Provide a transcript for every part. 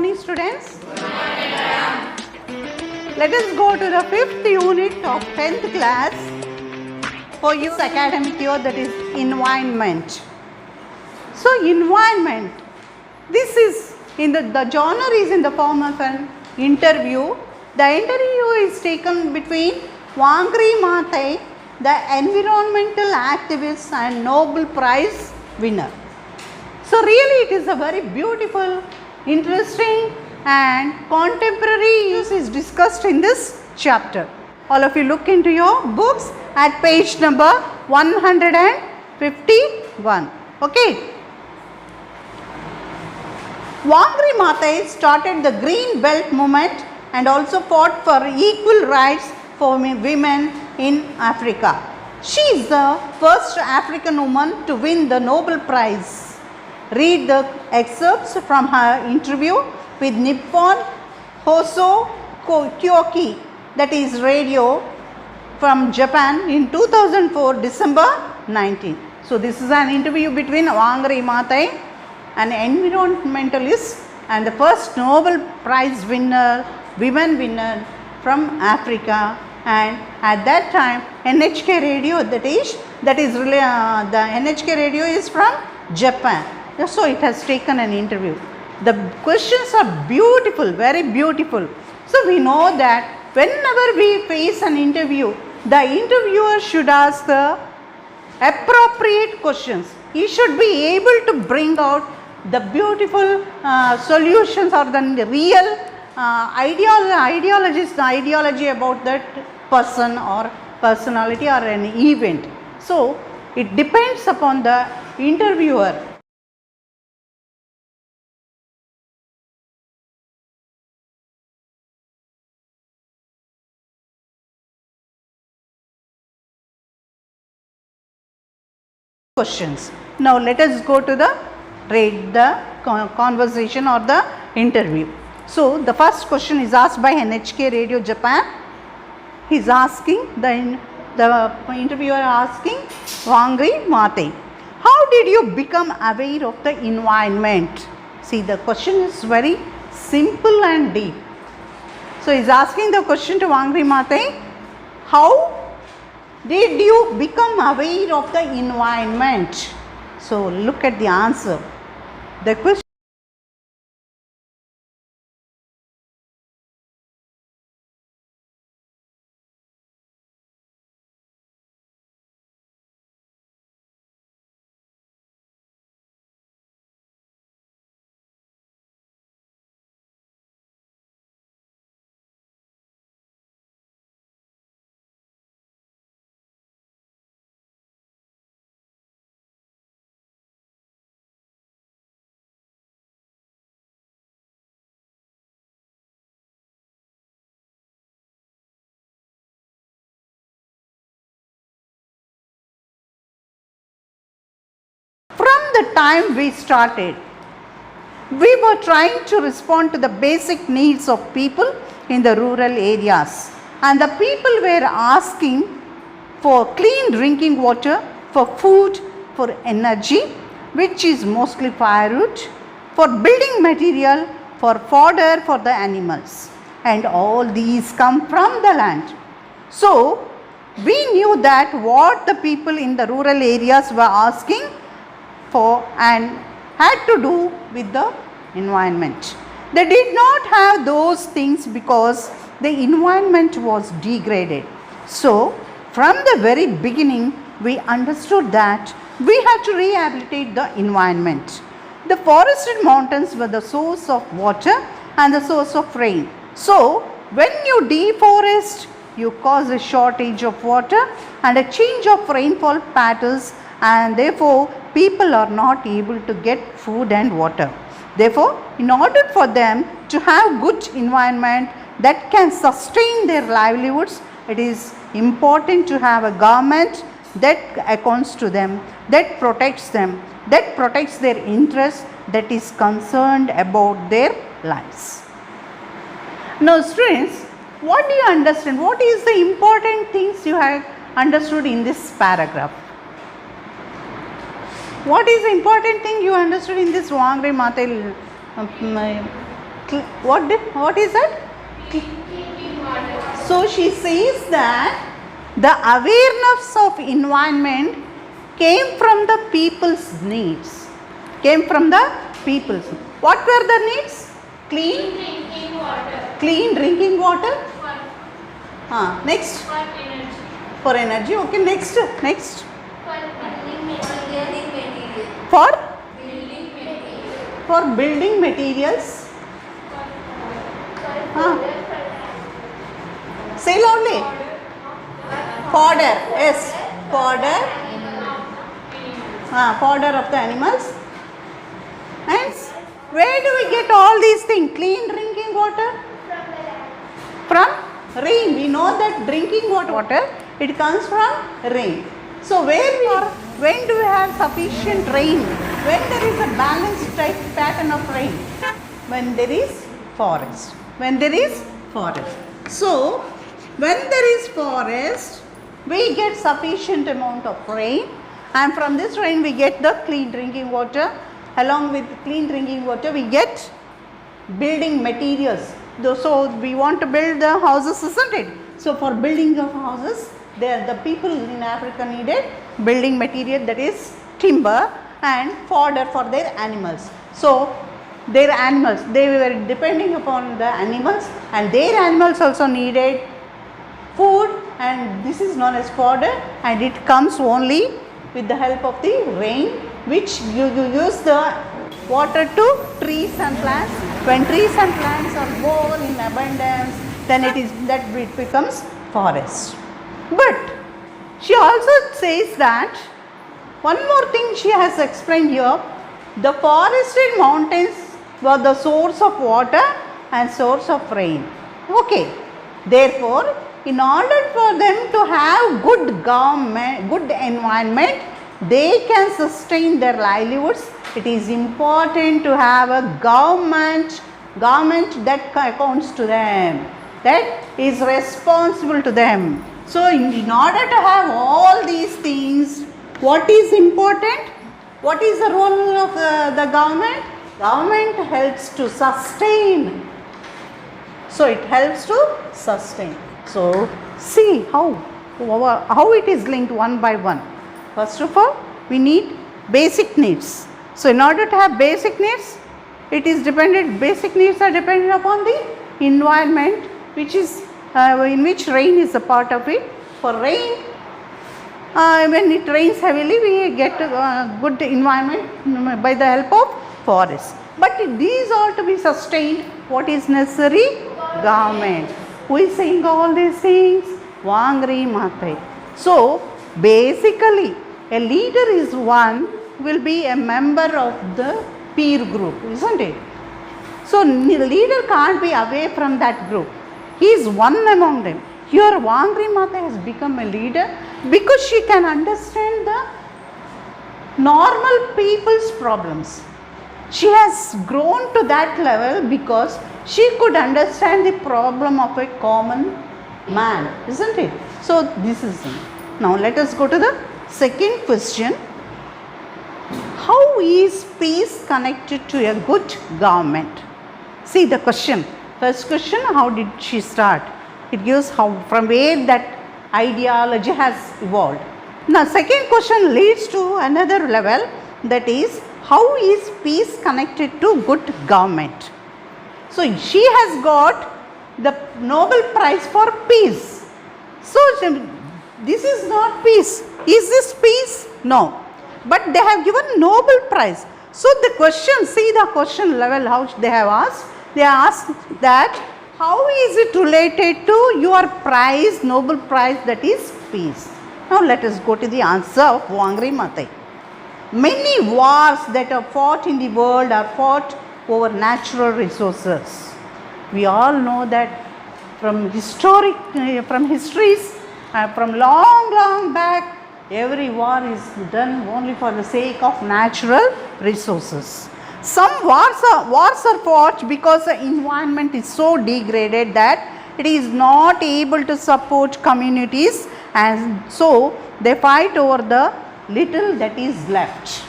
morning, students. Let us go to the 5th unit of 10th class for your academic year, that is environment. So environment, this is in the genre is in the form of an interview. The interview is taken between Wangari Maathai, the environmental activist and Nobel Prize winner. So really it is a very beautiful, interesting and contemporary issues is discussed in this chapter. All of you look into your books at page number 151. Okay. Wangari Maathai started the Green Belt movement and also fought for equal rights for women in Africa. She is the first African woman to win the Nobel Prize. Read the excerpts from her interview with Nippon Hoso Kyoki, that is radio from Japan in 2004 December 19. So this is an interview between Wangari Maathai, an environmentalist and the first Nobel Prize winner, women winner from Africa, and at that time NHK radio, the NHK radio is from Japan. So it has taken an interview. The questions are beautiful, very beautiful. So we know that whenever we face an interview, the interviewer should ask the appropriate questions. He should be able to bring out the beautiful solutions or the real ideology about that person or personality or an event. So it depends upon the interviewer. Questions. Now let us go to the conversation or the interview. So the first question is asked by NHK Radio Japan. He is asking the interviewer asking Wangari Maathai, how did you become aware of the environment? See, the question is very simple and deep. So he is asking the question to Wangari Maathai, how did you become aware of the environment? So look at the answer. The question the time we started, we were trying to respond to the basic needs of people in the rural areas, and the people were asking for clean drinking water, for food, for energy, which is mostly firewood, for building material, for fodder for the animals, and all these come from the land. So we knew that what the people in the rural areas were asking for and had to do with the environment. They did not have those things because the environment was degraded. So from the very beginning we understood that we had to rehabilitate the environment. The forested mountains were the source of water and the source of rain. So when you deforest, you cause a shortage of water and a change of rainfall patterns, and therefore people are not able to get food and water. Therefore, in order for them to have good environment that can sustain their livelihoods, it is important to have a government that accounts to them, that protects them, that protects their interests, that is concerned about their lives. Now students, what do you understand? What is the important things you have understood in this paragraph? What is the important thing you understood in this Wangari Maathai What is that? So she says that the awareness of environment came from the people's needs. Came from the people's. What were the needs? Clean drinking water. Clean drinking water. Next. For energy. For energy. Okay. Next. For building materials. For Building materials. for building materials. Say loudly. Fodder. Yes. Fodder. Fodder of the animals. And where do we get all these things? Clean drinking water? From rain. We know that drinking water, it comes from rain. So when do we have sufficient rain? When there is a balanced type pattern of rain? When there is forest. When there is forest. So when there is forest, we get sufficient amount of rain, and from this rain we get the clean drinking water. Along with clean drinking water, we get building materials. So we want to build the houses, isn't it? So for building of houses, the people in Africa needed building material, that is timber, and fodder for their animals. So their animals, they were depending upon the animals, and their animals also needed food, and this is known as fodder, and it comes only with the help of the rain, which you use the water to trees and plants. When trees and plants are born in abundance, then it becomes forest. But she also says that one more thing she has explained here: the forested mountains were the source of water and source of rain. Okay, therefore, in order for them to have good government, good environment, they can sustain their livelihoods. It is important to have a government that accounts to them, that is responsible to them. So in order to have all these things, what is important? What is the role of the government? Government helps to sustain. So it helps to sustain. So see how it is linked one by one. First of all, we need basic needs. So in order to have basic needs, basic needs are dependent upon the environment, which is in which rain is a part of it. For rain, when it rains heavily, we get a good environment by the help of forest. But these are to be sustained. What is necessary? Government. Who is saying all these things? Wangari Maathai. So basically, a leader is one will be a member of the peer group, isn't it? So the leader can't be away from that group. He is one among them. Here Wangari Maathai has become a leader because she can understand the normal people's problems. She has grown to that level because she could understand the problem of a common man, isn't it? So this is it. Now let us go to the second question. How is peace connected to a good government? See the question. First question, how did she start? It gives how, from where that ideology has evolved. Now second question leads to another level, that is, how is peace connected to good government? So she has got the Nobel Prize for Peace. So this is not peace. Is this peace? No. But they have given Nobel Prize. So the question, see the question level how they have asked. They asked that how is it related to your prize, Nobel Prize, that is peace. Now let us go to the answer of Wangari Maathai. Many wars that are fought in the world are fought over natural resources. We all know that from histories, from long back, every war is done only for the sake of natural resources. Some wars are fought because the environment is so degraded that it is not able to support communities, and so they fight over the little that is left.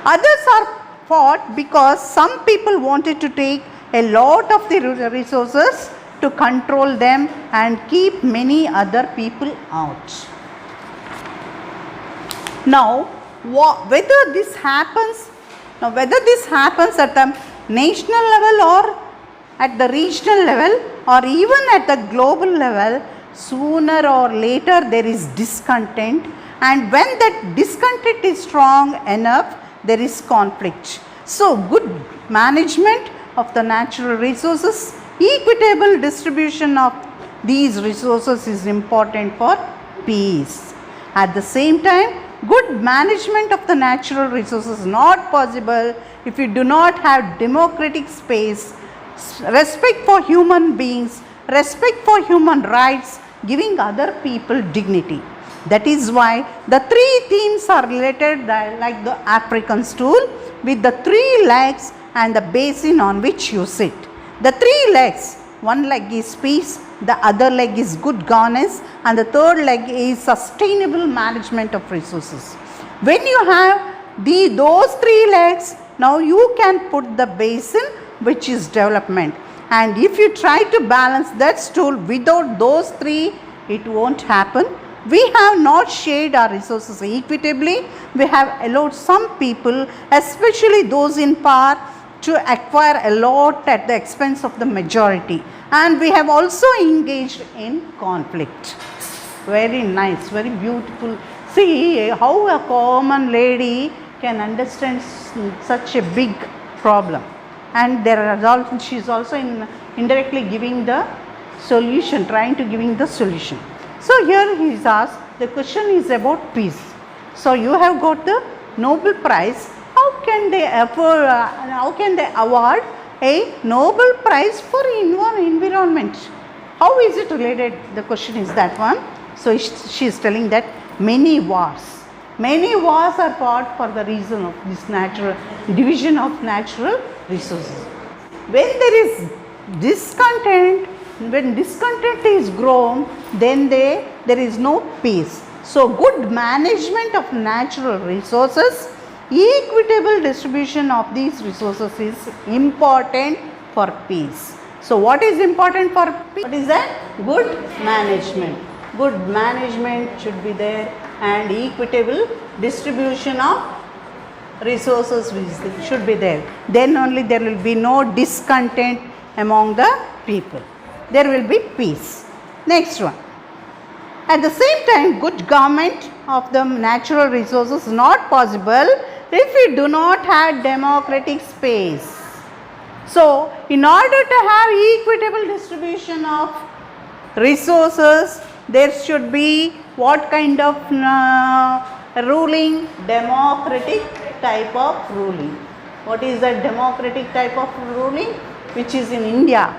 Others are fought because some people wanted to take a lot of the resources to control them and keep many other people out. Now, whether this happens at the national level or at the regional level or even at the global level, sooner or later there is discontent, and when that discontent is strong enough, there is conflict. So, good management of the natural resources, equitable distribution of these resources is important for peace. At the same time, good management of the natural resources is not possible if you do not have democratic space, respect for human beings, respect for human rights, giving other people dignity. That is why the three themes are related like the African stool with the three legs and the basin on which you sit. The three legs, one leg is peace, the other leg is good governance, and the third leg is sustainable management of resources. When you have those three legs, now you can put the basin, which is development. And if you try to balance that stool without those three, it won't happen. We have not shared our resources equitably. We have allowed some people, especially those in power, to acquire a lot at the expense of the majority. And we have also engaged in conflict. Very nice, very beautiful. See how a common lady can understand such a big problem. And she is also indirectly giving the solution, trying to giving the solution. So here he is asked, the question is about peace. So you have got the Nobel Prize. How can they award a Nobel Prize for environment? How is it related? The question is that one. So she is telling that many wars are fought for the reason of this natural division of natural resources. When there is discontent, when discontent is grown, then there is no peace. So good management of natural resources, equitable distribution of these resources is important for peace. So what is important for peace? What is that? Good management. Good management should be there, and equitable distribution of resources should be there. Then only there will be no discontent among the people. There will be peace. Next one. At the same time, good government of the natural resources is not possible if we do not have democratic space. So, in order to have equitable distribution of resources, there should be what kind of ruling? Democratic type of ruling. What is that democratic type of ruling? Which is in India.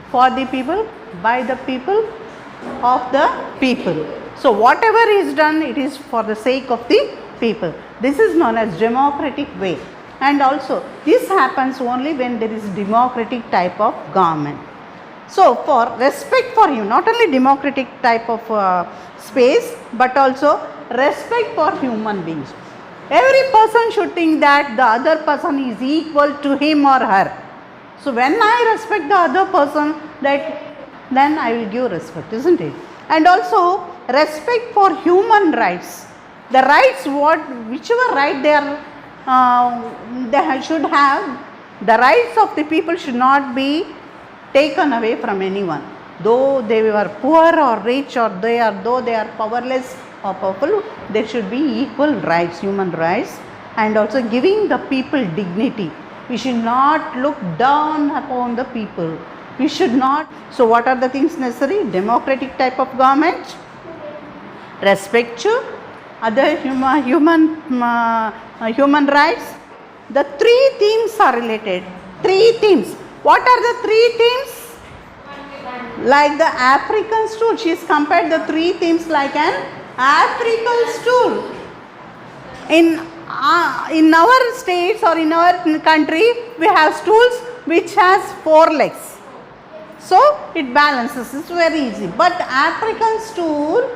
For the people, by the people, of the people. So whatever is done, it is for the sake of the people. This is known as democratic way. And also this happens only when there is democratic type of government. So for respect for you, not only democratic type of space, but also respect for human beings. Every person should think that the other person is equal to him or her. So when I respect the other person, then I will give respect, isn't it? And also respect for human rights. The rights, whichever right they should have, the rights of the people should not be taken away from anyone. Though they were poor or rich, or though they are powerless or powerful, there should be equal rights, human rights, and also giving the people dignity. We should not look down upon the people. We should not. So what are the things necessary? Democratic type of government, respect to other human rights. The three themes are related. Three themes. What are the three themes? Like the African stool. She has compared the three themes like an African stool. In our states or in our country, we have stools which has 4 legs. So it balances. It's very easy. But African stool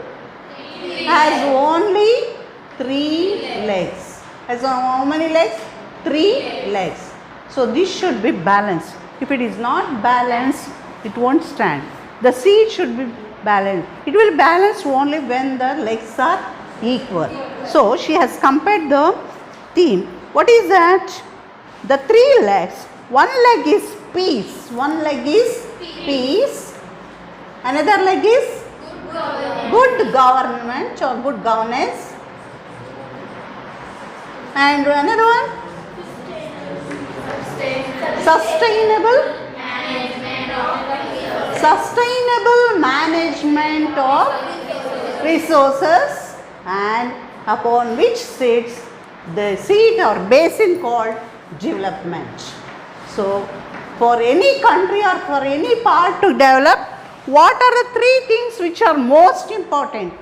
has only 3 legs. Has how many legs? 3 legs. So this should be balanced. If it is not balanced, it won't stand. The seed should be balanced. It will balance only when the legs are equal. So she has compared the theme. What is that? The three legs. One leg is peace. One leg is peace. Another leg is good government or good governance. And another one? Sustainable management of resources, and upon which sits the seat or basin called development. So, for any country or for any part to develop, what are the three things which are most important?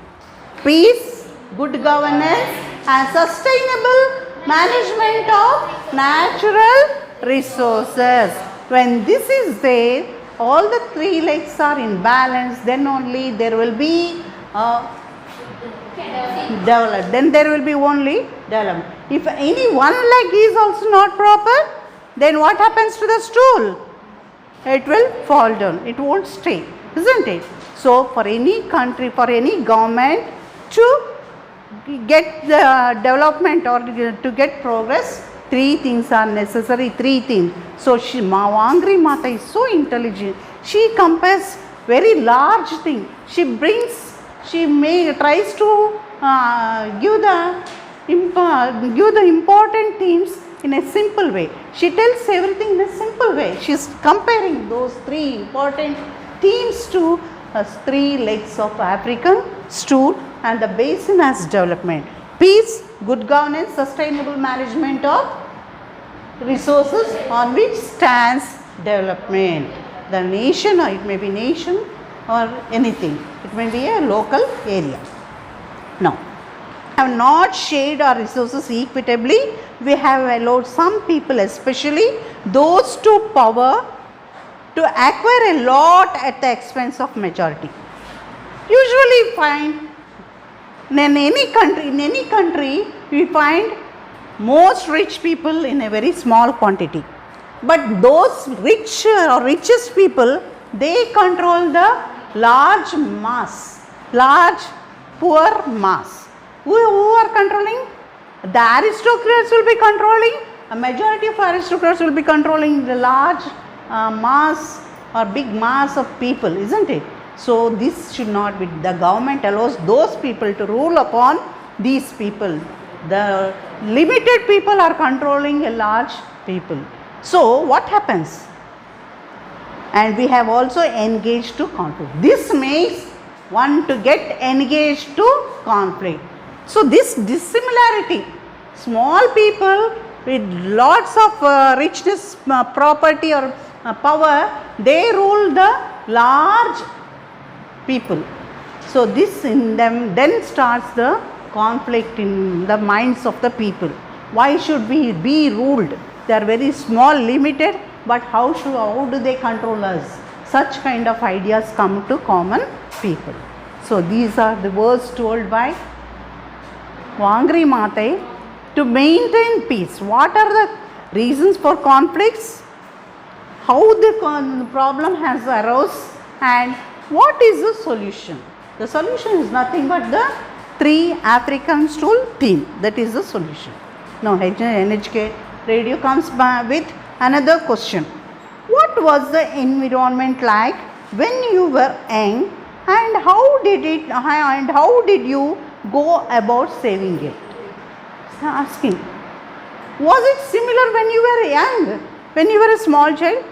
Peace, good governance, and sustainable management of natural resources. When this is there, all the three legs are in balance, then only there will be development. Then there will be only development. If any one leg is also not proper, then what happens to the stool? It will fall down. It won't stay, isn't it? So, for any country, for any government to get the development or to get progress, three things are necessary, three things. So, Vangri Mata is so intelligent. She compares very large thing. She tries to give the important themes in a simple way. She tells everything in a simple way. She is comparing those three important themes to three legs of African stool and the basin as development. Peace, good governance, sustainable management of resources on which stands development. The nation, or it may be nation or anything. It may be a local area. Now, have not shared our resources equitably. We have allowed some people, especially those to power, to acquire a lot at the expense of majority. Usually find in any country we find most rich people in a very small quantity. But those rich or richest people, they control the large mass, large poor mass. Who are controlling? The aristocrats will be controlling. A majority of aristocrats will be controlling the large mass or big mass of people, isn't it? So this should not be. The government allows those people to rule upon these people. The limited people are controlling a large people. So what happens? And we have also engaged to conflict. This makes one to get engaged to conflict. So this dissimilarity, small people with lots of richness, property or power, they rule the large people. So this in them then starts the conflict in the minds of the people. Why should we be ruled? They are very small, limited, but how do they control us? Such kind of ideas come to common people. So these are the words told by Vangri Maatai to maintain peace. What are the reasons for conflicts? How the problem has arose and what is the solution? The solution is nothing but the three African stool theme. That is the solution. Now NHK Radio comes with another question. What was the environment like when you were young, and how did you go about saving it? Asking. Was it similar when you were young, when you were a small child?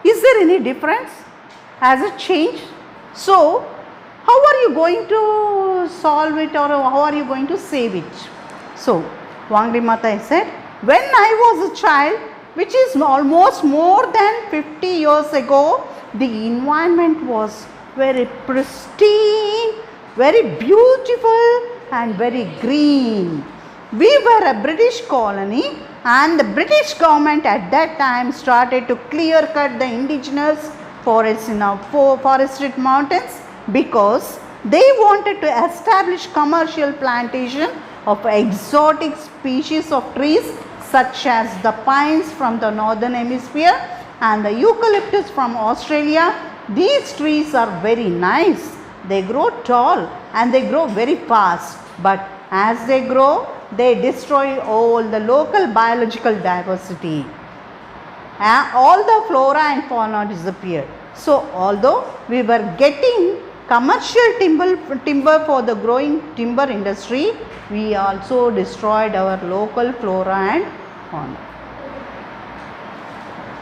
Is there any difference? Has it changed? So, how are you going to solve it, or how are you going to save it? So, Vangri Maatai said, when I was a child, which is almost more than 50 years ago, the environment was very pristine, very beautiful and very green. We were a British colony, and the British government at that time started to clear cut the indigenous forests in our forested mountains because they wanted to establish commercial plantation of exotic species of trees such as the pines from the northern hemisphere and the eucalyptus from Australia. These trees are very nice. They grow tall and they grow very fast, but as they grow, they destroy all the local biological diversity. All the flora and fauna disappeared. So, although we were getting commercial timber for the growing timber industry, we also destroyed our local flora and fauna.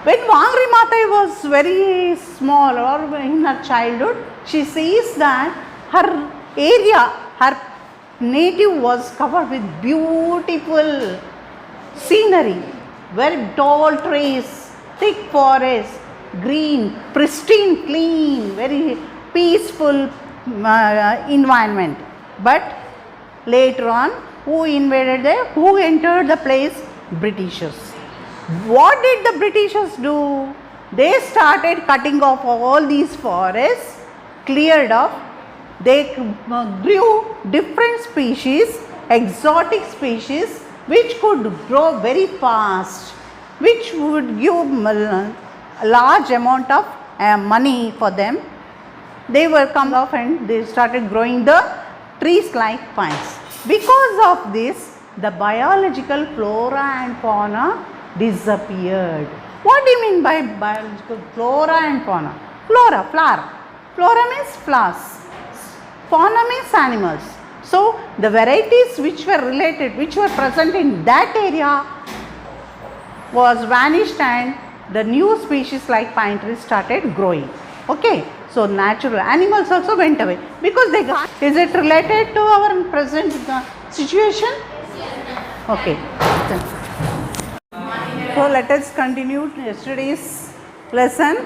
When Wangri Maatai was very small or in her childhood, she says that her area, her native was covered with beautiful scenery, very tall trees, thick forest, green, pristine, clean, very peaceful environment. But later on, who invaded there? Who entered the place? Britishers. What did the Britishers do? They started cutting off all these forests, cleared off. They grew different species, exotic species, which could grow very fast, which would give a large amount of money for them. They were come off and they started growing the trees like pines. Because of this, the biological flora and fauna disappeared. What do you mean by biological flora and fauna? Flora, flower. Flora means flowers. Fauna means animals. So, the varieties which were related, which were present in that area was vanished and the new species like pine trees started growing. Okay. So, natural animals also went away because they got. Is it related to our present situation? Okay. So, let us continue yesterday's lesson,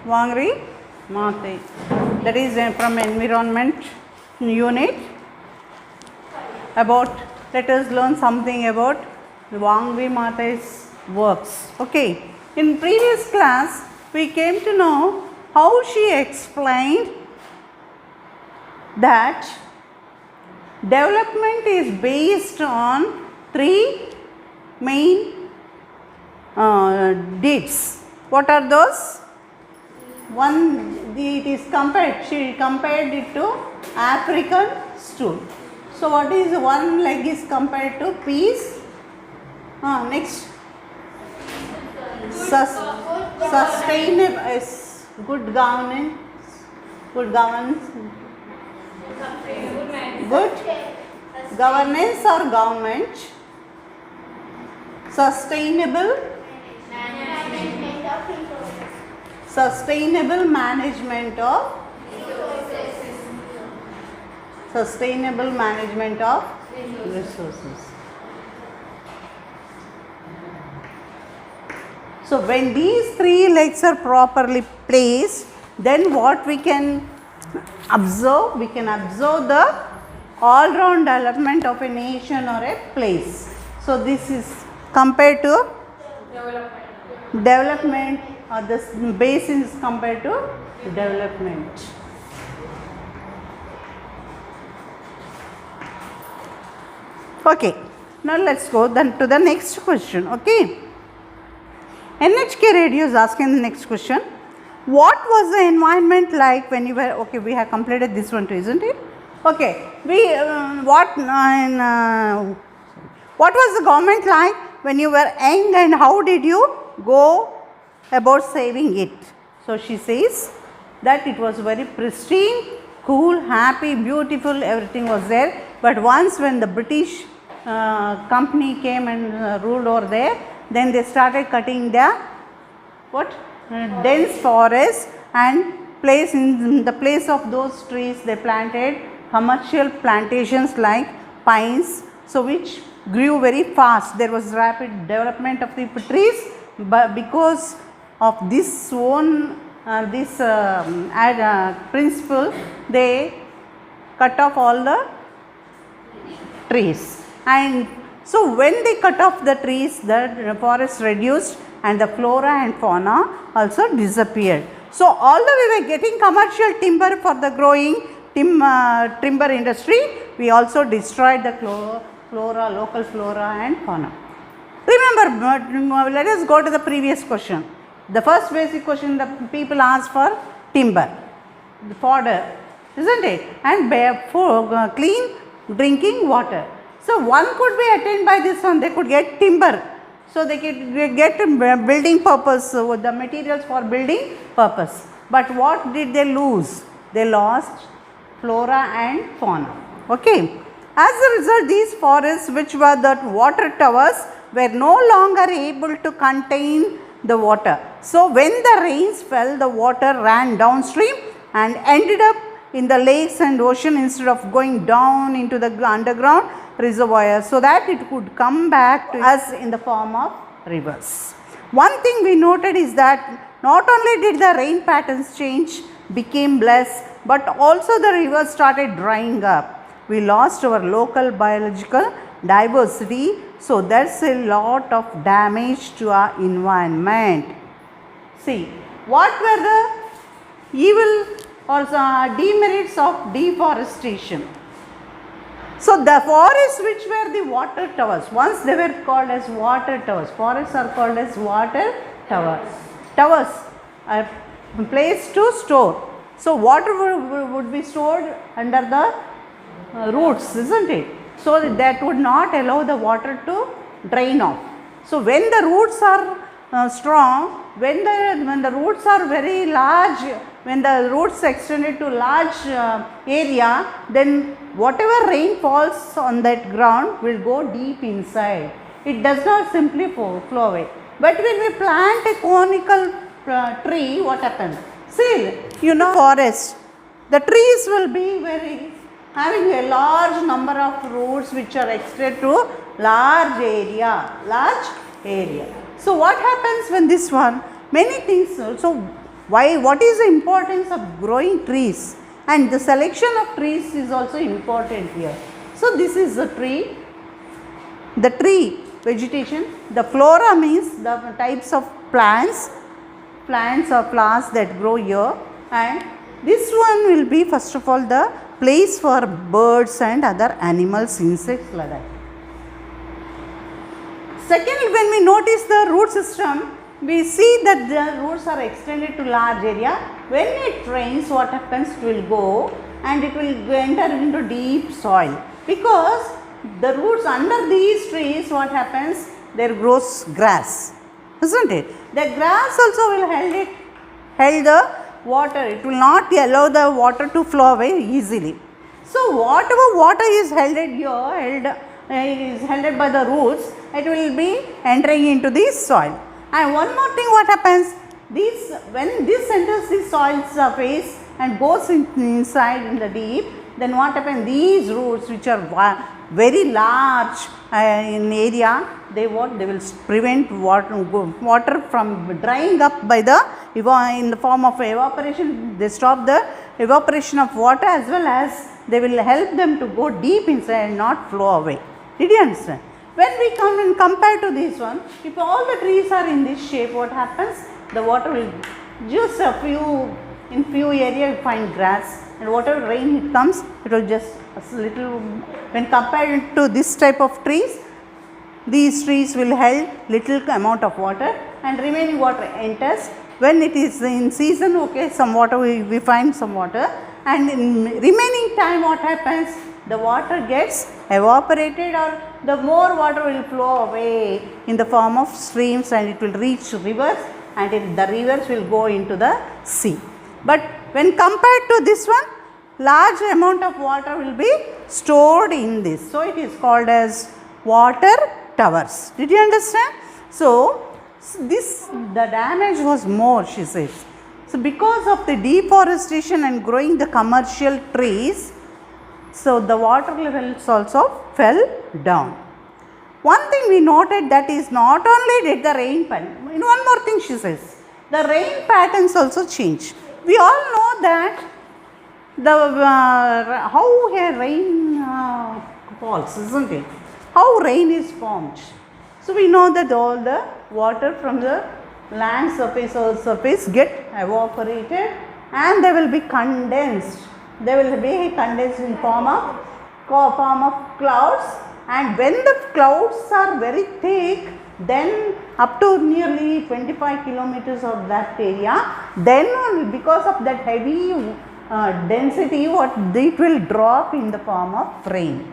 Wangri Maatai. That is from environment unit. Let us learn something about Wangri Maatai's works. Okay. In previous class, we came to know how she explained that development is based on three main deeds. What are those? One, it is compared, she compared it to African stool. So, what is one leg is compared to peace? Next, sustainable is good governance, good governance or government, sustainable management of resources. So, when these three legs are properly placed, then what we can observe? We can observe the all-round development of a nation or a place. So, this is compared to development, or this basin is compared to development. Okay, now let us go then to the next question. Okay, NHK Radio is asking the next question. What was the environment like when you were, okay, we have completed this one too, isn't it? Okay, what was the government like when you were young and how did you go about saving it? So, she says that it was very pristine, cool, happy, beautiful, everything was there. But once when the British company came and ruled over there, then they started cutting the dense forest and in the place of those trees they planted commercial plantations like pines, so which grew very fast. There was rapid development of the trees, but because of this principle, they cut off all the trees. And so, when they cut off the trees, the forest reduced and the flora and fauna also disappeared. So, although we were getting commercial timber for the growing timber industry, we also destroyed the local flora and fauna. Remember, let us go to the previous question. The first basic question the people ask for timber, the fodder, isn't it? And for clean drinking water. So one could be attained by this one. They could get timber. So they could get building purpose, the materials for building purpose. But what did they lose? They lost flora and fauna. Okay. As a result, these forests which were the water towers were no longer able to contain the water. So when the rains fell, the water ran downstream and ended up in the lakes and ocean instead of going down into the underground reservoirs, so that it could come back to us in the form of rivers. One thing we noted is that not only did the rain patterns change, became less, but also the rivers started drying up. We lost our local biological diversity, so there's a lot of damage to our environment. See, what were the evil or demerits of deforestation? So the forests which were the water towers, once they were called as water towers, forests are called as water towers. Towers are placed to store. So water would be stored under the roots, isn't it? So that would not allow the water to drain off. So when the roots are strong, when the roots are very large, when the roots extended to large area, then whatever rain falls on that ground will go deep inside. It does not simply flow away. But when we plant a conical tree, what happens? See, forest, the trees will be having a large number of roots which are extended to large area. So what happens when this one? Many things. So what is the importance of growing trees? And the selection of trees is also important here. So this is the tree. The tree vegetation. The flora means the types of plants or flowers that grow here. And this one will be first of all the place for birds and other animals, insects like that. Second, when we notice the root system, we see that the roots are extended to large area. When it rains, what happens? It will go and it will enter into deep soil, because the roots under these trees, what happens? There grows grass, isn't it? The grass also will hold the water. It will not allow the water to flow away easily. So whatever water is held here, is held by the roots, it will be entering into the soil. And one more thing, what happens? When this enters the soil surface and goes inside in the deep, then what happens? These roots, which are very large in area, they will prevent water from drying up by in the form of evaporation. They stop the evaporation of water, as well as they will help them to go deep inside and not flow away. Did you understand? When we come and compare to this one, if all the trees are in this shape, what happens? The water will just in few areas you find grass, and whatever rain it comes, it will just a little. When compared to this type of trees, these trees will hold little amount of water, and remaining water enters. When it is in season, okay, some water we find some water, and in remaining time, what happens? The water gets evaporated, or the more water will flow away in the form of streams, and it will reach rivers, and the rivers will go into the sea. But when compared to this one, large amount of water will be stored in this. So it is called as water towers. Did you understand? So the damage was more, she says. So because of the deforestation and growing the commercial trees, so the water levels also fell down. One thing we noted, that is not only did the rain pattern, one more thing she says, the rain patterns also change. We all know that how a rain falls, isn't it? How rain is formed. So we know that all the water from the land surface or surface get evaporated, and they will be condensed. They will be condensed in form of clouds, and when the clouds are very thick, then up to nearly 25 kilometers of that area, then only because of that heavy density, what it will drop in the form of rain.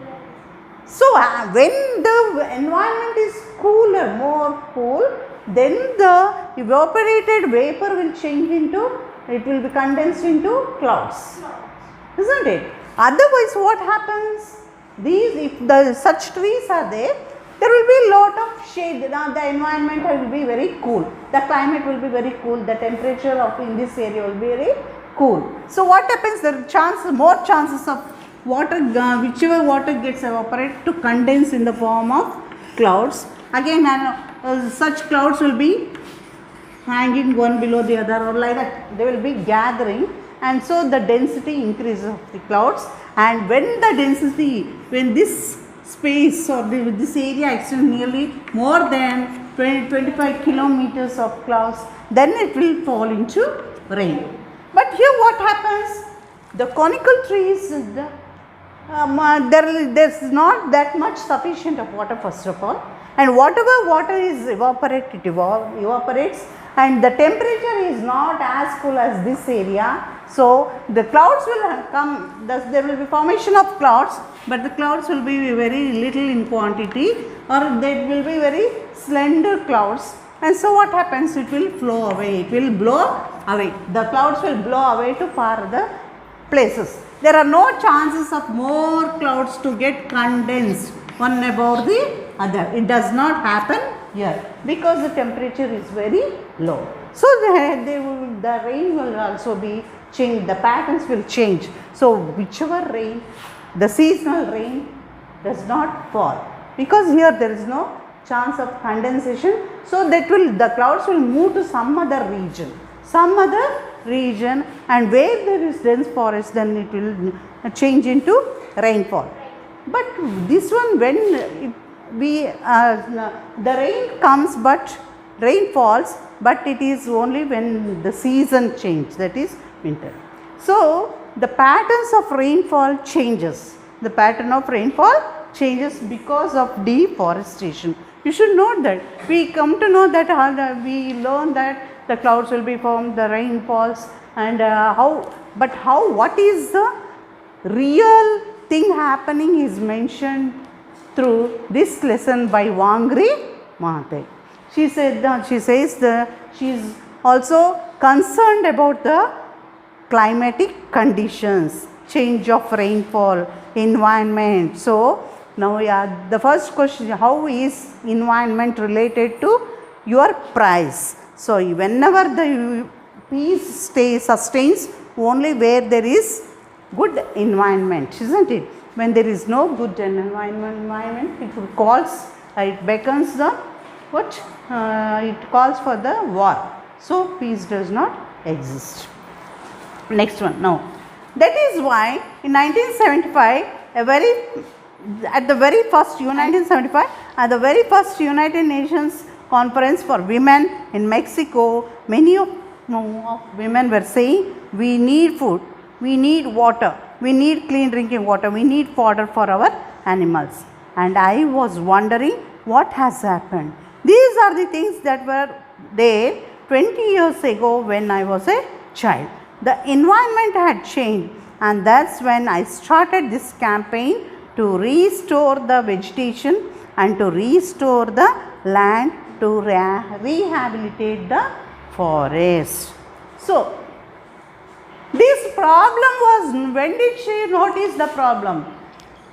So when the environment is cooler, more cool, then the evaporated vapor will change into, it will be condensed into clouds, isn't it? Otherwise what happens? These, if the such trees are there will be a lot of shade. Now the environment will be very cool, the climate will be very cool, the temperature of in this area will be very cool. So what happens? There are more chances of water, whichever water gets evaporated, to condense in the form of clouds. Again such clouds will be hanging one below the other, or like that they will be gathering, and so the density increases of the clouds. And when the density, when this space or this area extends nearly more than 20-25 kilometers of clouds, then it will fall into rain. But here what happens? The conical trees, there is not that much sufficient of water first of all, and whatever water is evaporated, it evaporates, and the temperature is not as cool as this area. So the clouds will come, thus there will be formation of clouds, but the clouds will be very little in quantity, or they will be very slender clouds, and so what happens? It will flow away, it will blow away, the clouds will blow away to farther places. There are no chances of more clouds to get condensed one above the other. It does not happen here because the temperature is very low. So the rain will also be changed, the patterns will change. So whichever rain, the seasonal rain does not fall, because here there is no chance of condensation. So that will, the clouds will move to some other region, and where there is dense forest, then it will change into rainfall. But this one, when the rain comes, but rain falls, but it is only when the season change, that is winter. So the patterns of rainfall changes. The pattern of rainfall changes because of deforestation. You should note that. We come to know that we learn that the clouds will be formed, the rain falls, and what is the real thing happening is mentioned through this lesson by Vangri Mahate. She says she is also concerned about the climatic conditions, change of rainfall, environment. So now the first question, how is environment related to your price? So whenever the peace sustains only where there is good environment, isn't it? When there is no good environment, it beckons the it calls for the war. So peace does not exist. Next one. Now that is why in 1975 at the very first United Nations conference for women in Mexico, many of women were saying, we need food, we need water, we need clean drinking water, we need fodder for our animals. And I was wondering what has happened. These are the things that were there 20 years ago when I was a child. The environment had changed, and that's when I started this campaign to restore the vegetation and to restore the land, to rehabilitate the forest. So this problem was, when did she notice the problem?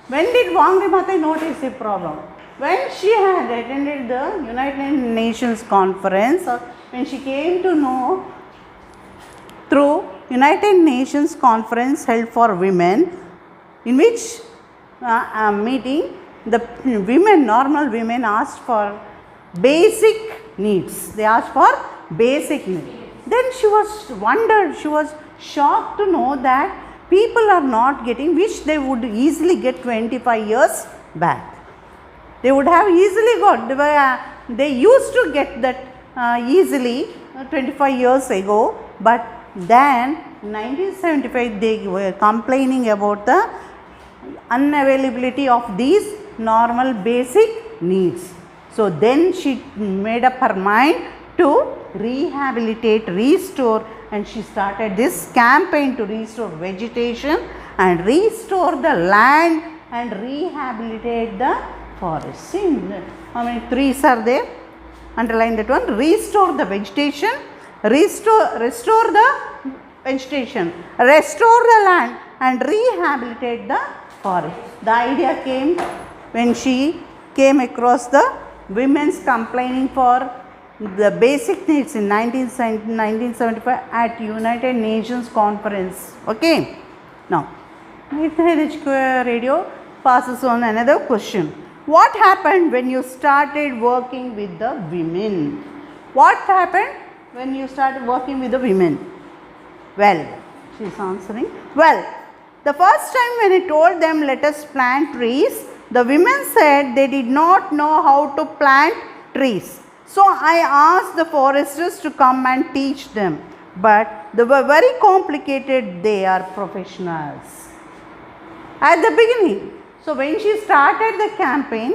When did Vangri Mahate notice the problem? When she had attended the United Nations conference, or when she came to know through United Nations conference held for women, in which meeting the normal women asked for basic needs. They asked for basic needs. Then she was shocked to know that people are not getting, which they would easily get 25 years back. They would have easily got, they used to get that easily 25 years ago, but then 1975 they were complaining about the unavailability of these normal basic needs. So then she made up her mind to rehabilitate, restore, and she started this campaign to restore vegetation and restore the land and rehabilitate the forest. See how many trees are there? Underline that one. Restore the vegetation, restore the vegetation, restore the land and rehabilitate the forest. The idea came when she came across the women's complaining for the basic needs in 1975 at United Nations conference. Okay. Now, HQ Radio passes on another question. What happened when you started working with the women? What happened when you started working with the women? Well, she is answering. Well, the first time when I told them let us plant trees, the women said they did not know how to plant trees. So I asked the foresters to come and teach them. But they were very complicated. They are professionals. At the beginning, so when she started the campaign,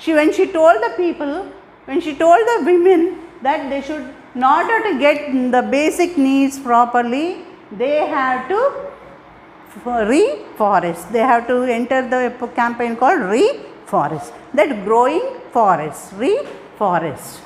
when she told the people, when she told the women that they should, in order to get the basic needs properly, they have to reforest. They have to enter the campaign called reforest. That growing forest, reforest.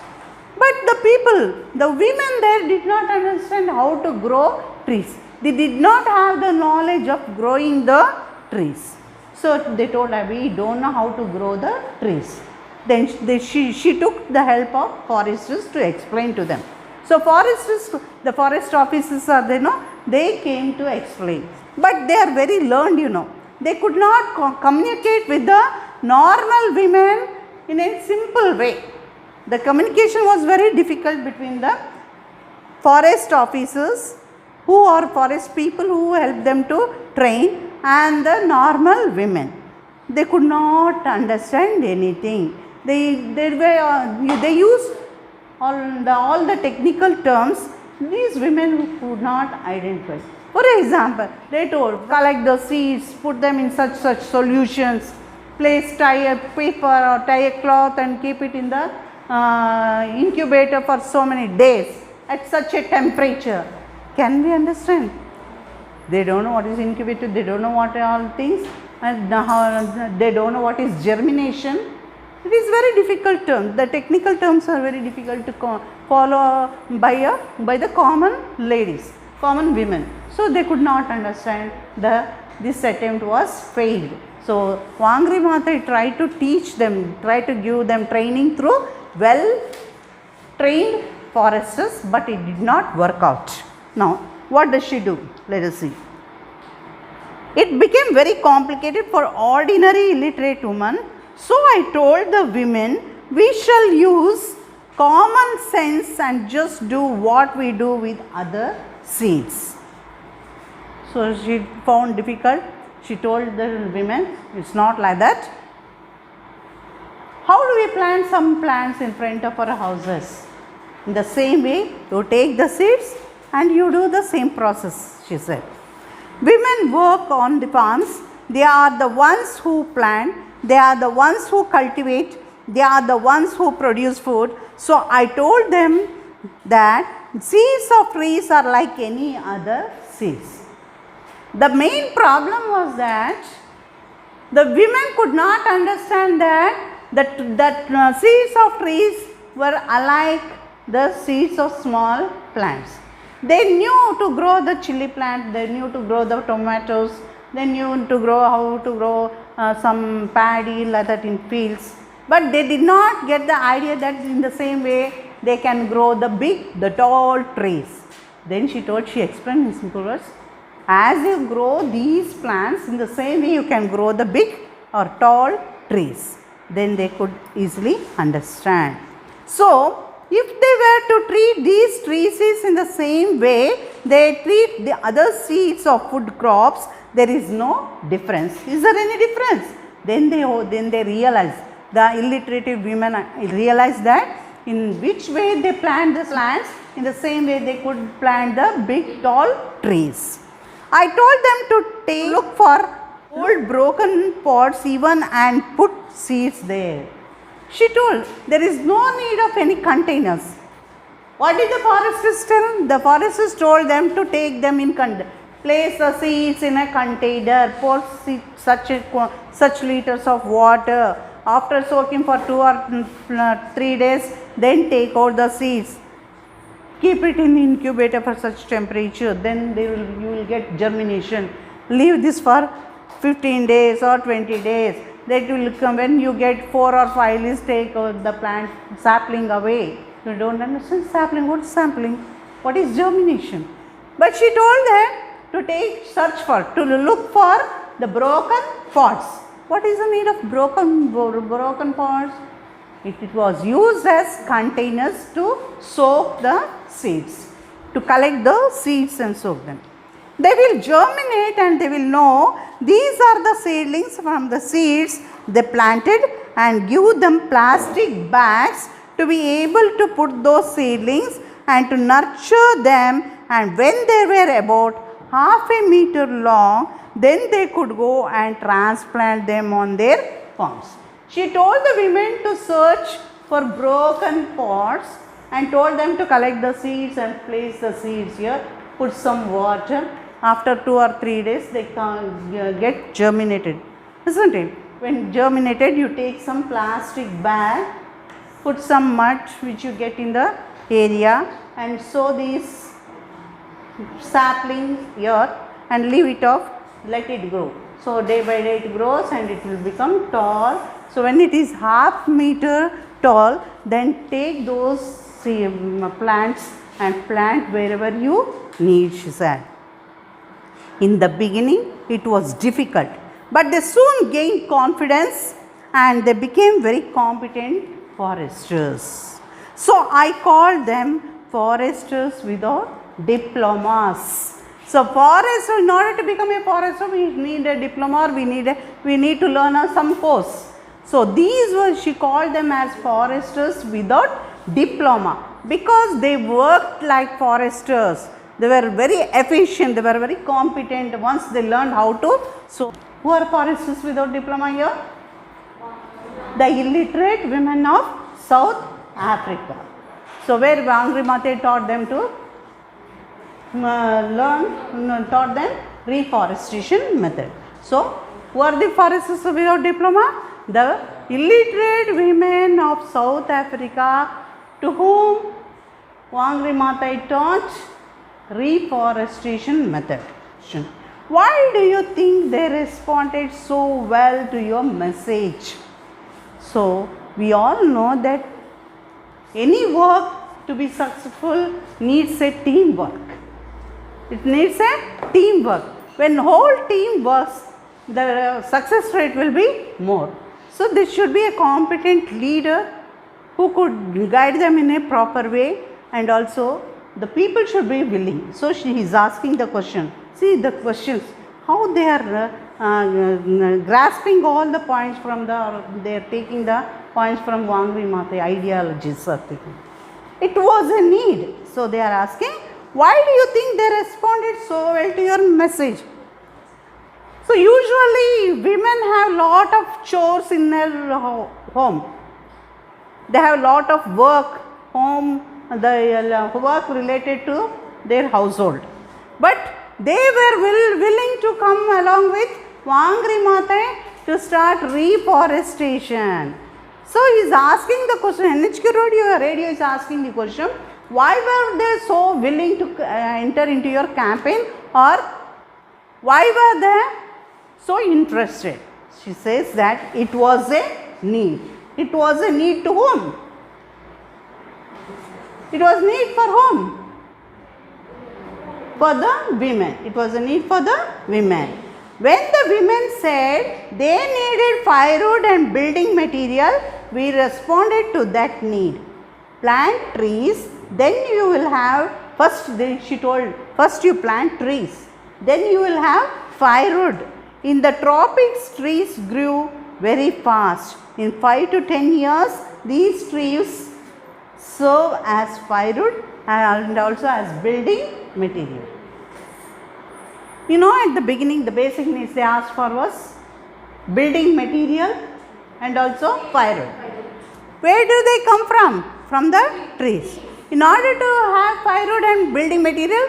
But the people, the women there did not understand how to grow trees. They did not have the knowledge of growing the trees. So they told her, we don't know how to grow the trees. Then she took the help of foresters to explain to them. So foresters, the forest officers are there, they came to explain. But they are very learned, They could not communicate with the normal women in a simple way. The communication was very difficult between the forest officers who are forest people who help them to train and the normal women. They could not understand anything. They used all the technical terms. These women could not identify. For example, they told collect the seeds, put them in such solutions, tie a paper or tie a cloth and keep it in the incubator for so many days at such a temperature. Can we understand? They don't know what is incubator, they don't know what are all things, and they don't know what is germination. It is very difficult term. The technical terms are very difficult to follow by the common ladies, common women. So they could not understand. This attempt was failed. So Wangari Maathai tried to teach them, tried to give them training through well trained foresters, but it did not work out. Now, what does she do? Let us see. It became very complicated for ordinary illiterate women. So I told the women, we shall use common sense and just do what we do with other seeds. So she found difficult. She told the women, it's not like that. How do we plant some plants in front of our houses? In the same way, you take the seeds and you do the same process, she said. Women work on the farms. They are the ones who plant. They are the ones who cultivate. They are the ones who produce food. So I told them that seeds of trees are like any other seeds. The main problem was that the women could not understand that seeds of trees were alike the seeds of small plants. They knew to grow the chili plant, they knew to grow the tomatoes, they knew to grow how to grow some paddy like that in fields. But they did not get the idea that in the same way they can grow the tall trees. Then she explained in simple words, as you grow these plants, in the same way you can grow the big or tall trees. Then they could easily understand. So, if they were to treat these trees in the same way they treat the other seeds of food crops, there is no difference. Is there any difference? Then they realize, the illiterate women realize that in which way they plant the plants, in the same way they could plant the big tall trees. I told them to look for Old broken pots even and put seeds there. She told there is no need of any containers. What did the foresters tell? The foresters told them to take them in place the seeds in a container, pour such liters of water. After soaking for 2 or 3 days, then take out the seeds. Keep it in incubator for such temperature, then you will get germination. Leave this for 15 days or 20 days. That will come when you get 4 or 5 leaves, take the plant sapling away. You don't understand sapling. What is sapling? What is germination? But she told them to look for the broken pots. What is the need of broken pots? It was used as containers to soak the seeds, to collect the seeds and soak them. They will germinate and they will know these are the seedlings from the seeds they planted, and give them plastic bags to be able to put those seedlings and to nurture them, and when they were about half a meter long, then they could go and transplant them on their farms. She told the women to search for broken pots and told them to collect the seeds and place the seeds here, put some water. After 2 or 3 days they get germinated, isn't it? When germinated, you take some plastic bag, put some mud which you get in the area and sow these saplings here and leave it off, let it grow. So day by day it grows and it will become tall. So when it is half meter tall, then take those plants and plant wherever you need, she said. In the beginning, it was difficult, but they soon gained confidence and they became very competent foresters. So I call them foresters without diplomas. So forester, in order to become a forester, we need a diploma, or we need to learn some course. So these were, she called them as foresters without diploma, because they worked like foresters. They were very efficient, they were very competent once they learned how to. So who are foresters without diploma here? The illiterate women of South Africa. So where Wangari Maathai taught them to taught them reforestation method. So who are the foresters without diploma? The illiterate women of South Africa, to whom Wangari Maathai taught reforestation method. Why do you think they responded so well to your message? So we all know that any work to be successful needs a teamwork. It needs a teamwork. When whole team works, the success rate will be more. So there should be a competent leader who could guide them in a proper way, and also the people should be willing. So she is asking the question. See the questions, how they are grasping all the points from they are taking the points from Wangari Maathai ideologies. It was a need. So they are asking, why do you think they responded so well to your message? So usually women have lot of chores in their home. They have lot of work, the work related to their household. But they were willing to come along with Wangari Maathai to start reforestation. So he is asking the question, NHK radio is asking the question, why were they so willing to enter into your campaign, or why were they so interested? She says that it was a need. It was a need to whom? It was need for whom? For the women. It was a need for the women. When the women said they needed firewood and building material, we responded to that need. Plant trees, then you will have, she told, first you plant trees, then you will have firewood. In the tropics, trees grew very fast. In 5 to 10 years, these trees serve as firewood and also as building material. You know, at the beginning, the basic needs they asked for was building material and also firewood. Where do they come from? From the trees. In order to have firewood and building material,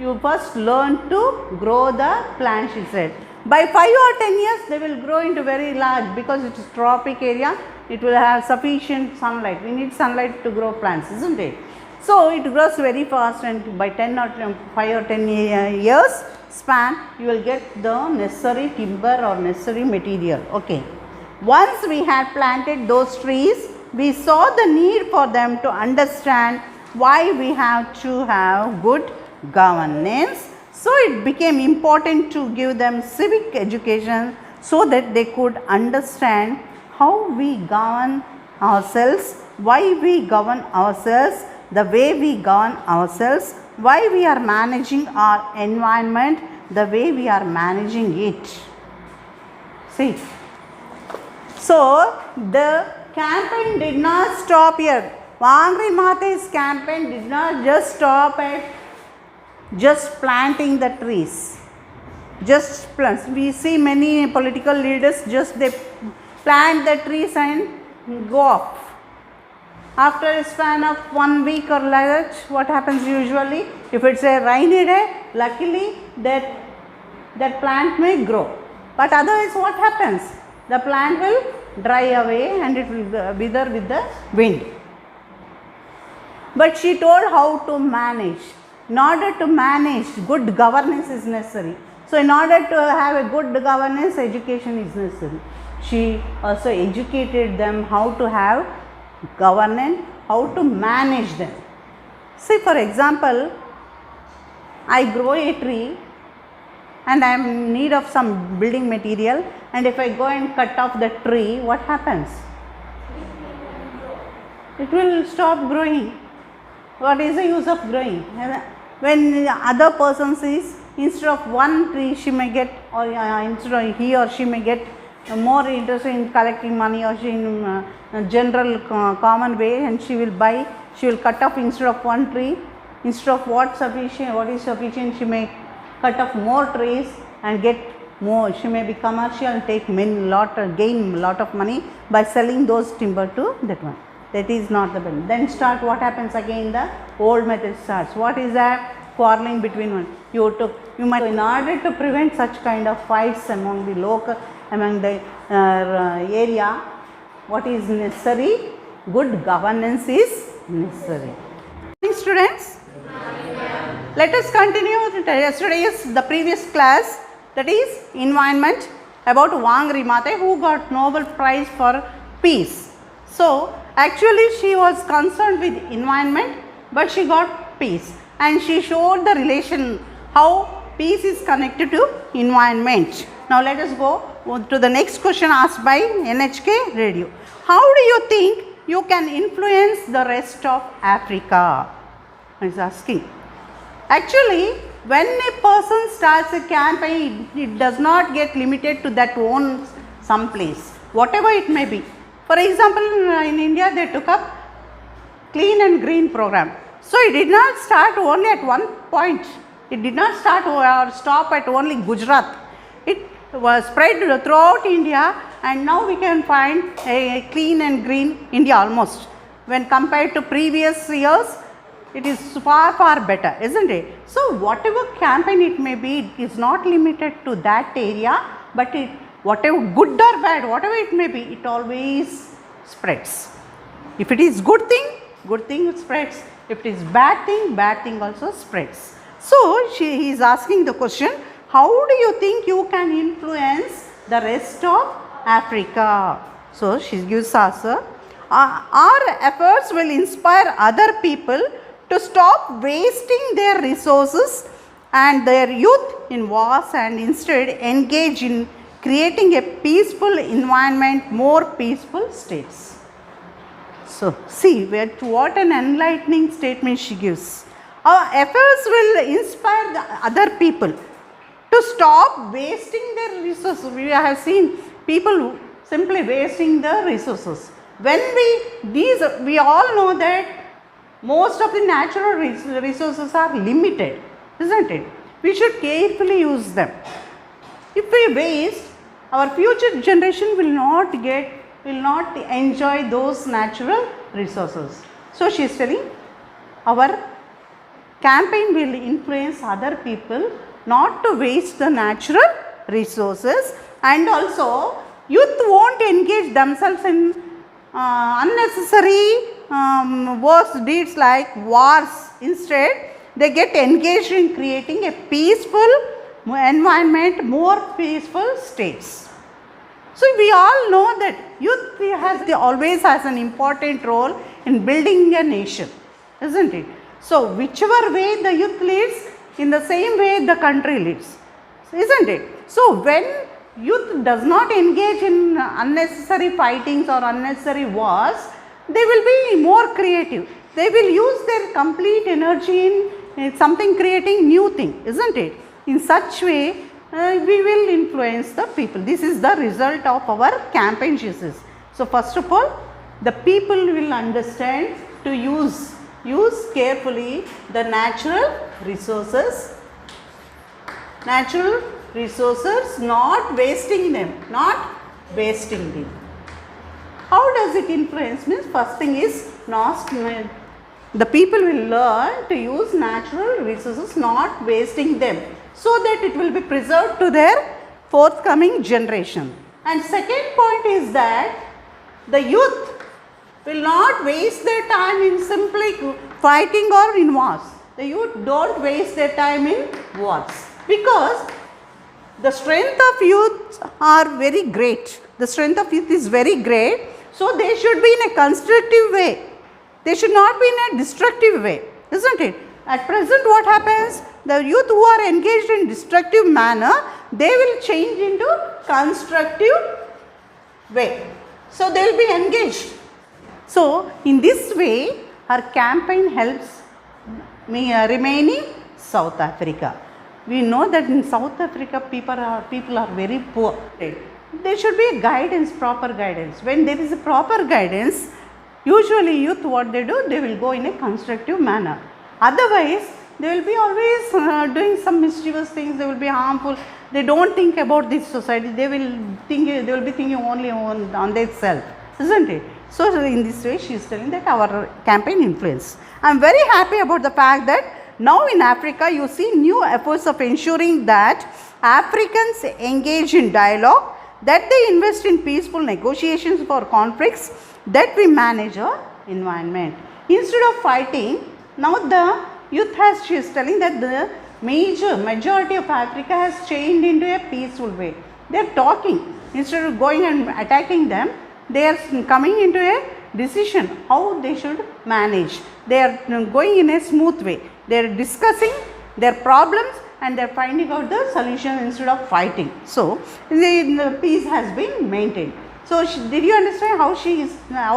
you first learn to grow the plant, she said. By 5 or 10 years, they will grow into very large because it is tropic area. It will have sufficient sunlight. We need sunlight to grow plants, isn't it? So it grows very fast, and by 5 or 10 years span, you will get the necessary timber or necessary material. Okay. Once we had planted those trees, we saw the need for them to understand why we have to have good governance. So it became important to give them civic education so that they could understand how we govern ourselves, why we govern ourselves, the way we govern ourselves, why we are managing our environment, the way we are managing it. See. So the campaign did not stop here. Wangari Maathai's campaign did not just stop at just planting the trees. Just plants. We see many political leaders just they plant the trees and go off. After a span of 1 week or like that, what happens usually? If it's a rainy day, luckily that plant may grow. But otherwise what happens? The plant will dry away and it will wither with the wind. But she told how to manage. In order to manage, good governance is necessary. So in order to have a good governance, education is necessary. She also educated them how to have governance, how to manage them. See, for example, I grow a tree and I am in need of some building material, and if I go and cut off the tree, what happens? It will stop growing. What is the use of growing? When the other person sees, instead of one tree she may get, or instead of he or she may get more interested in collecting money, or she in general common way, and she will buy, she will cut off instead of one tree, instead of what is sufficient, she may cut off more trees and get more. She may be commercial and take gain lot of money by selling those timber to that one. That is not the benefit. Then start what happens again, the old method starts. What is that? Quarreling between one. You might, in order to prevent such kind of fights among the area, what is necessary? Good governance is necessary. Students, let us continue the previous class, that is environment, about Wangari Maathai, who got Nobel Prize for Peace. So actually she was concerned with environment, but she got peace, and she showed the relation how peace is connected to environment. Now let us go to the next question asked by NHK Radio. How do you think you can influence the rest of Africa? I is asking. Actually, when a person starts a campaign, it does not get limited to that own some place, whatever it may be. For example, in India they took up clean and green program. So it did not start only at one point. It did not start or stop at only Gujarat. It was spread throughout India, and now we can find a clean and green India almost. When compared to previous years, it is far better, isn't it? So whatever campaign it may be, it is not limited to that area, but whatever good or bad, whatever it may be, it always spreads. If it is good thing spreads. If it is bad thing also spreads. So he is asking the question, how do you think you can influence the rest of Africa? So she gives answer. Our efforts will inspire other people to stop wasting their resources and their youth in wars, and instead engage in creating a peaceful environment, more peaceful states. So see what an enlightening statement she gives. Our efforts will inspire the other people to stop wasting their resources. We have seen people simply wasting the resources. When we all know that most of the natural resources are limited, isn't it? we should carefully use them. If we waste, our future generation will not enjoy those natural resources. So she is telling our campaign will influence other people not to waste the natural resources, and also youth won't engage themselves in unnecessary worse deeds like wars. Instead, they get engaged in creating a peaceful environment, more peaceful states. So we all know that youth always has an important role in building a nation, isn't it? So whichever way the youth leads, in the same way the country leads, isn't it? So when youth does not engage in unnecessary fightings or unnecessary wars, they will be more creative. They will use their complete energy in something, creating new thing, isn't it? In such way, we will influence the people. This is the result of our campaign, she says. So first of all, the people will understand to use carefully the natural resources, not wasting them. How does it influence? Means first thing is the people will learn to use natural resources, not wasting them, so that it will be preserved to their forthcoming generation. And second point is that the youth will not waste their time in simply fighting or in wars. The youth don't waste their time in wars, because the strength of youth are very great. The strength of youth is very great. So they should be in a constructive way. They should not be in a destructive way, isn't it? At present what happens? The youth who are engaged in destructive manner, they will change into constructive way. So they will be engaged. So in this way, her campaign helps me remain in South Africa. We know that in South Africa people are very poor. There should be a guidance, proper guidance. When there is a proper guidance, usually youth what they do, they will go in a constructive manner. Otherwise, they will be always doing some mischievous things. They will be harmful. They don't think about this society. They will be thinking only on themselves, isn't it? So in this way, she is telling that our campaign influence. I am very happy about the fact that now in Africa, you see new efforts of ensuring that Africans engage in dialogue, that they invest in peaceful negotiations for conflicts, that we manage our environment. Instead of fighting, now the youth she is telling that the majority of Africa has changed into a peaceful way. They are talking. Instead of going and attacking them, they are coming into a decision how they should manage. They are going in a smooth way. They are discussing their problems and they are finding out the solution instead of fighting. So the peace has been maintained. So did you understand how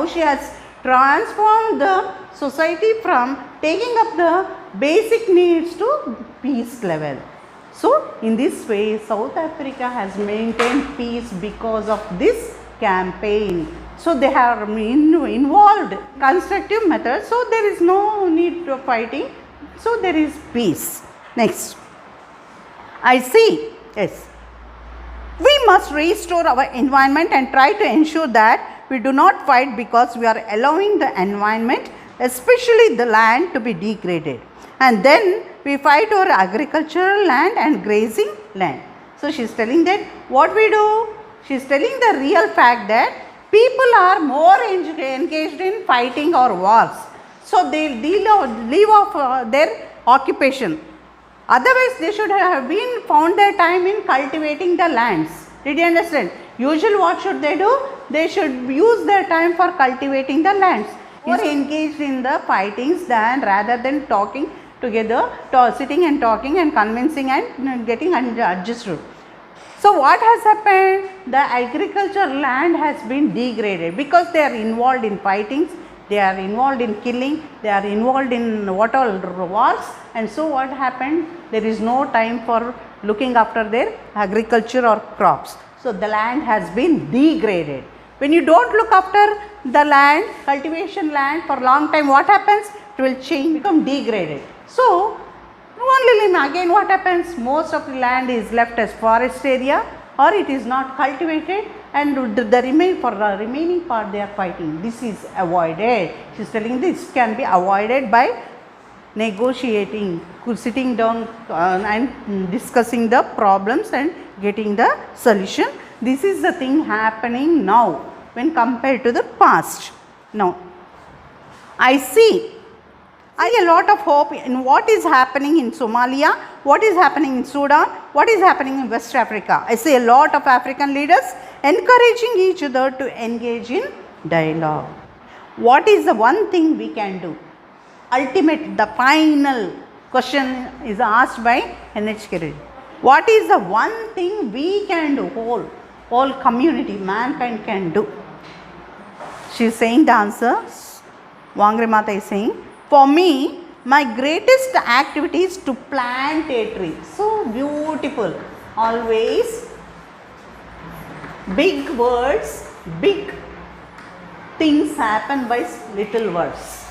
she has transformed the society from taking up the basic needs to peace level? So in this way, South Africa has maintained peace because of this campaign. So they have involved constructive methods, so there is no need to fighting. So there is peace. Next, I see. Yes, we must restore our environment and try to ensure that we do not fight, because we are allowing the environment, especially the land, to be degraded. And then we fight over agricultural land and grazing land. So she is telling that what we do. She is telling the real fact that people are more engaged in fighting or wars. So they leave off their occupation. Otherwise, they should have been found their time in cultivating the lands. Did you understand? Usually what should they do? They should use their time for cultivating the lands. More engaged in the fightings rather than talking together, sitting and talking and convincing and getting adjusted. So what has happened? The agriculture land has been degraded because they are involved in fightings, they are involved in killing, they are involved in what all wars, and so what happened? There is no time for looking after their agriculture or crops. So the land has been degraded. When you don't look after the land, cultivation land for long time, what happens? It will change, become degraded. So Only limit. Again what happens? Most of the land is left as forest area, or it is not cultivated, and the remaining part they are fighting. This is avoided. She is telling this can be avoided by negotiating, sitting down and discussing the problems and getting the solution. This is the thing happening now when compared to the past. Now, I see a lot of hope in what is happening in Somalia, what is happening in Sudan, what is happening in West Africa. I see a lot of African leaders encouraging each other to engage in dialogue. What is the one thing we can do? Ultimate, the final question is asked by NHK Reddy. What is the one thing we can do, whole community, mankind can do? She is saying the answer. Wangre Mata is saying, for me, my greatest activity is to plant a tree. So beautiful. Always big words, big things happen by little words.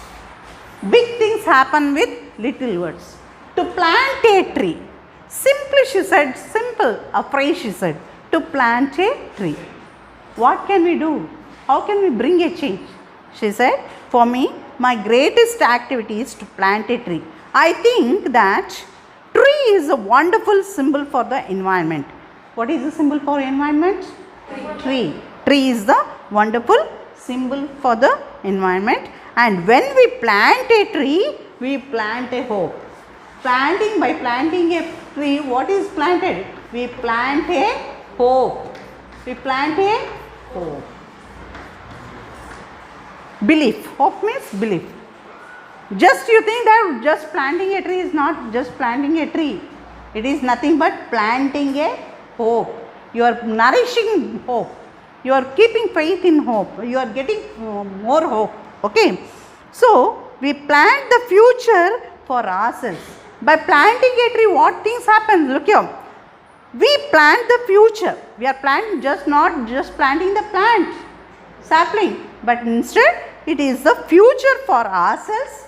Big things happen with little words. To plant a tree. Simply she said, simple, a phrase she said, to plant a tree. What can we do? How can we bring a change? She said, for me, my greatest activity is to plant a tree. I think that tree is a wonderful symbol for the environment. What is the symbol for environment? Tree. Tree is the wonderful symbol for the environment. And when we plant a tree, we plant a hope. By planting a tree, what is planted? We plant a hope. We plant a hope. Belief. Hope means belief. Just you think that just planting a tree is not just planting a tree. It is nothing but planting a hope. You are nourishing hope. You are keeping faith in hope. You are getting more hope. Okay. So, we plant the future for ourselves. By planting a tree, what things happen? Look here. We plant the future. We are planting not just planting the plant, sapling, but instead it is the future for ourselves,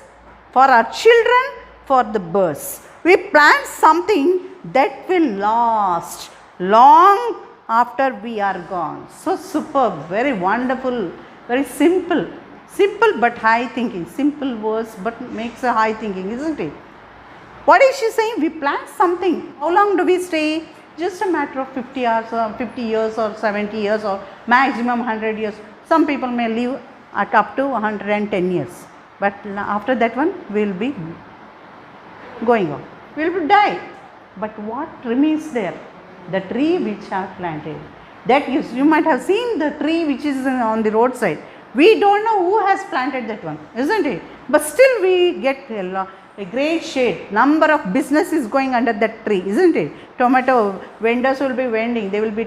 for our children, for the birds. We plant something that will last long after we are gone. So superb, very wonderful, very simple. Simple but high thinking. Simple words but makes a high thinking, isn't it? What is she saying? We plant something. How long do we stay? Just a matter of 50 hours or 50 years or 70 years or maximum 100 years. Some people may live at up to 110 years. But after that one, we will be going on. We will die. But what remains there? The tree which are planted. That you might have seen the tree which is on the roadside. We don't know who has planted that one, isn't it? But still we get a great shade. Number of businesses going under that tree, isn't it? Tomato vendors will be vending. They will be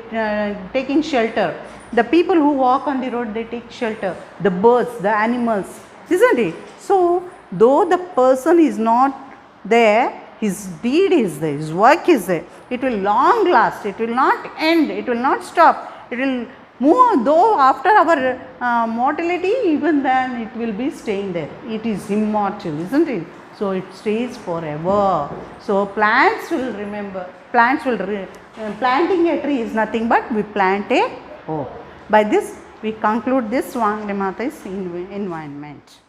taking shelter. The people who walk on the road, they take shelter. The birds, the animals, isn't it? So, though the person is not there, his deed is there, his work is there. It will long last. It will not end. It will not stop. It will move, though after our mortality, even then it will be staying there. It is immortal, isn't it? So it stays forever. So plants will remember. Planting a tree is nothing but we plant a hope. By this we conclude this Wangre Mata's environment.